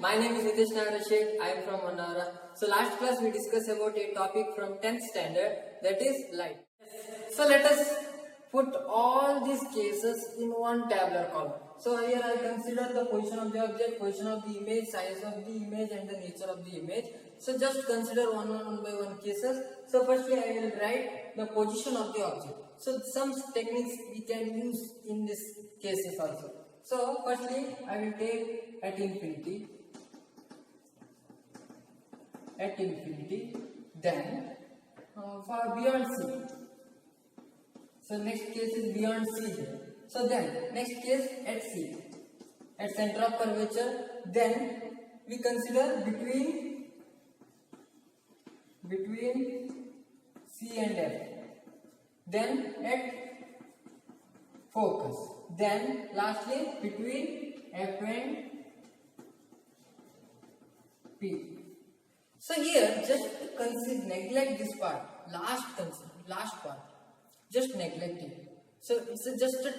my name is Nitesh Nagarashek. I am from Manara. So last class we discussed about a topic from 10th standard, that is light. So let us put all these cases in one tabular column. So here I consider the position of the object, position of the image, size of the image and the nature of the image. So just consider one by one cases. So firstly I will write the position of the object. So some techniques we can use in this cases also. So firstly I will take at infinity, then for beyond C. So next case is beyond C here. So then next case at C, at center of curvature. Then we consider between C and F. Then at focus. Then lastly between F and P. So here just consider, neglect this part, last part, just neglect it. So it's just a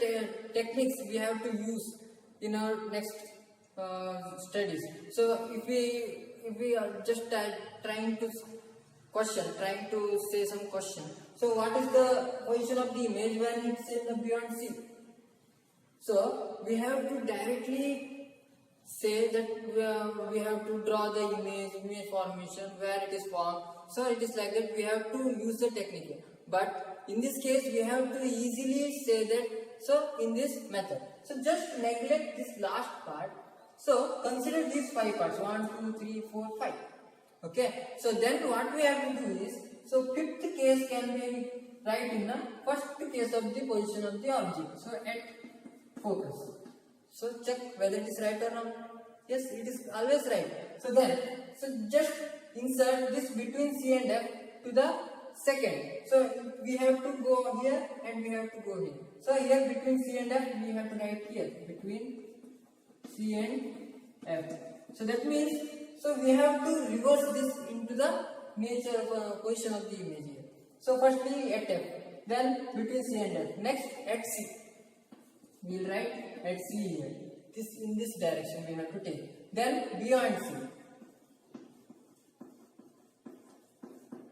techniques we have to use in our next studies. So if we are just trying to say some question. So what is the position of the image when it's in the beyond C? So we have to directly say that we have to draw the image formation where it is formed. So it is like that we have to use the technique. But in this case we have to easily say that, so in this method. So just neglect this last part. So consider these 5 parts, 1, 2, 3, 4, 5. Okay. So then what we have to do is, so fifth case can be right in the first case of the position of the object. So at focus. So check whether it is right or not. Yes, it is always right. So then, so just insert this between C and F to the second. So we have to go here and we have to go here. So here between C and F we have to write here between C and F. So that means, so we have to reverse this into the nature position of the image here. So firstly at F, then between C and F. Next at C. We will write at C here. This in this direction we have to take. Then beyond C.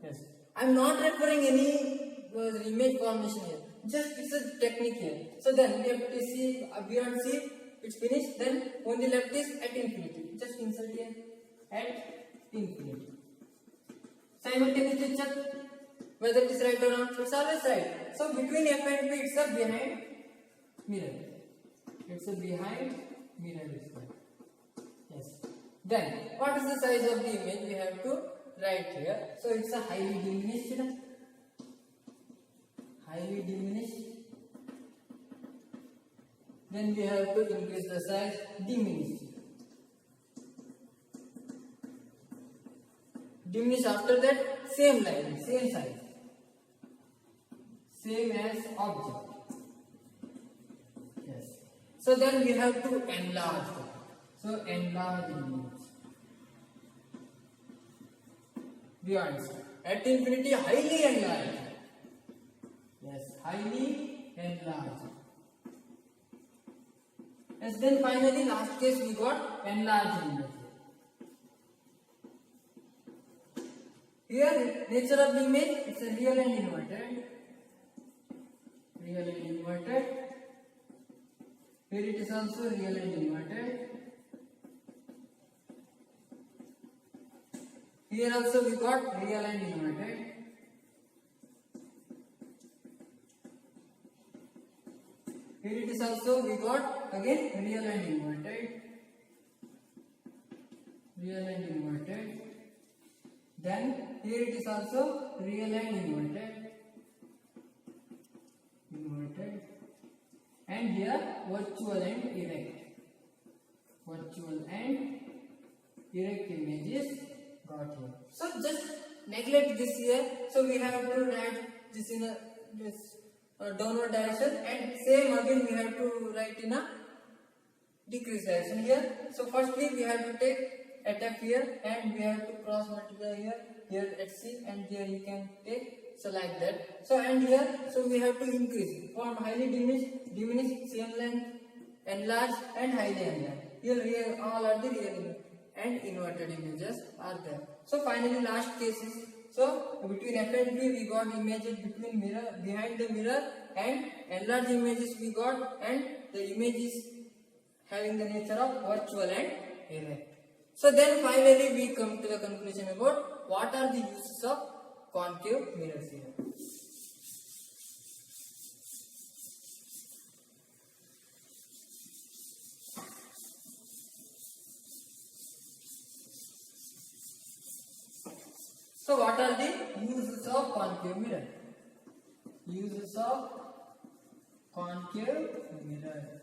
Yes. I am not referring any image formation here. Just it's a technique here. So then we have to see beyond C. It's finished. Then only left is at infinity. Just insert here at infinity. Simultaneously check whether it is right or not. It's always right. So between F and P it's a behind mirror. It's a behind mirror display. Yes. Then what is the size of the image? We have to write here. So it's a highly diminished. Then we have to increase the size, diminish. Diminish after that, same line, same size, same as object. Yes. So then we have to enlarge. So enlarge image. Beyond C. At infinity, highly enlarged. Yes, highly enlarged. Yes, then finally last case we got enlarged image. Here nature of the image, it's a real and inverted. Real and inverted. Here it is also real and inverted. Here also we got real and inverted. Here it is also we got again real and inverted. Real and inverted. Then here it is also real and inverted. And here virtual and erect. Virtual and erect images got here. So just neglect this here. So we have to write this in a downward direction, and same again we have to write in a decrease direction here. So firstly we have to take at F here and we have to cross multiply here at C, and here you can take. So like that. So and here, so we have to increase from highly diminished, same length, enlarge and highly enlarge. Here all are the real and inverted images are there. So finally last case is, so between F and P we got images between mirror, behind the mirror, and enlarged images we got, and the image is having the nature of virtual and erect. So then finally we come to the conclusion about what are the uses of concave mirrors here. So what are the uses of concave mirror? Uses of concave mirror.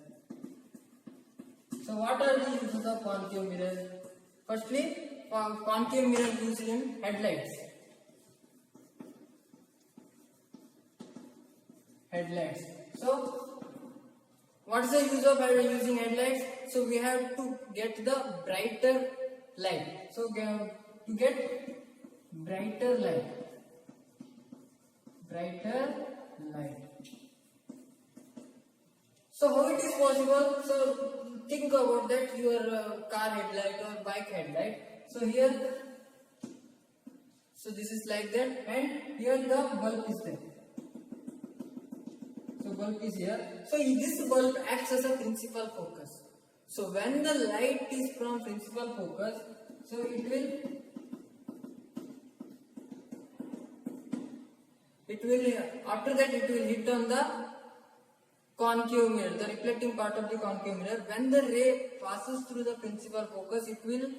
So what are the uses of concave mirror? Firstly, concave mirror used in headlights. So what is the use of using headlights? So we have to get the brighter light. So to get brighter light. So how it is possible? So think about that, your car headlight or bike headlight. So here, so this is like that, and here the bulb is there. So bulb is here. So this bulb acts as a principal focus. So when the light is from principal focus, so it will after that it will hit on the concave mirror, the reflecting part of the concave mirror. When the ray passes through the principal focus, it will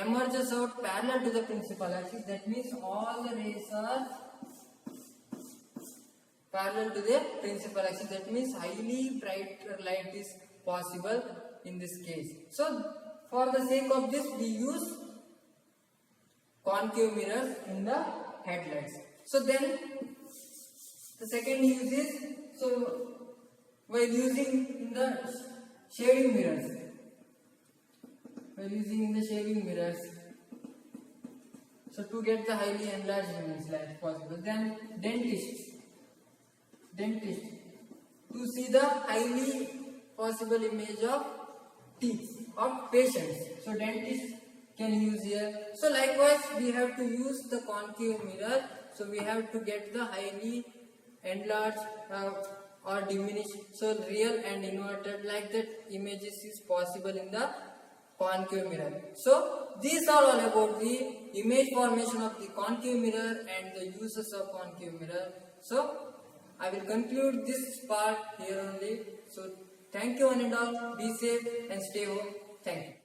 emerges out parallel to the principal axis. That means all the rays are parallel to the principal axis. That means highly brighter light is possible in this case. So for the sake of this, we use concave mirrors in the headlights. So then the second use is, so while using in the shaving mirrors, so to get the highly enlarged image like possible. Then dentist to see the highly possible image of teeth of patients. So dentist can use here. So likewise we have to use the concave mirror. So we have to get the highly enlarged or diminished, so real and inverted like that images is possible in the concave mirror. So these are all about the image formation of the concave mirror and the uses of concave mirror. So I will conclude this part here only. So thank you one and all. Be safe and stay home. Thank you.